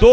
2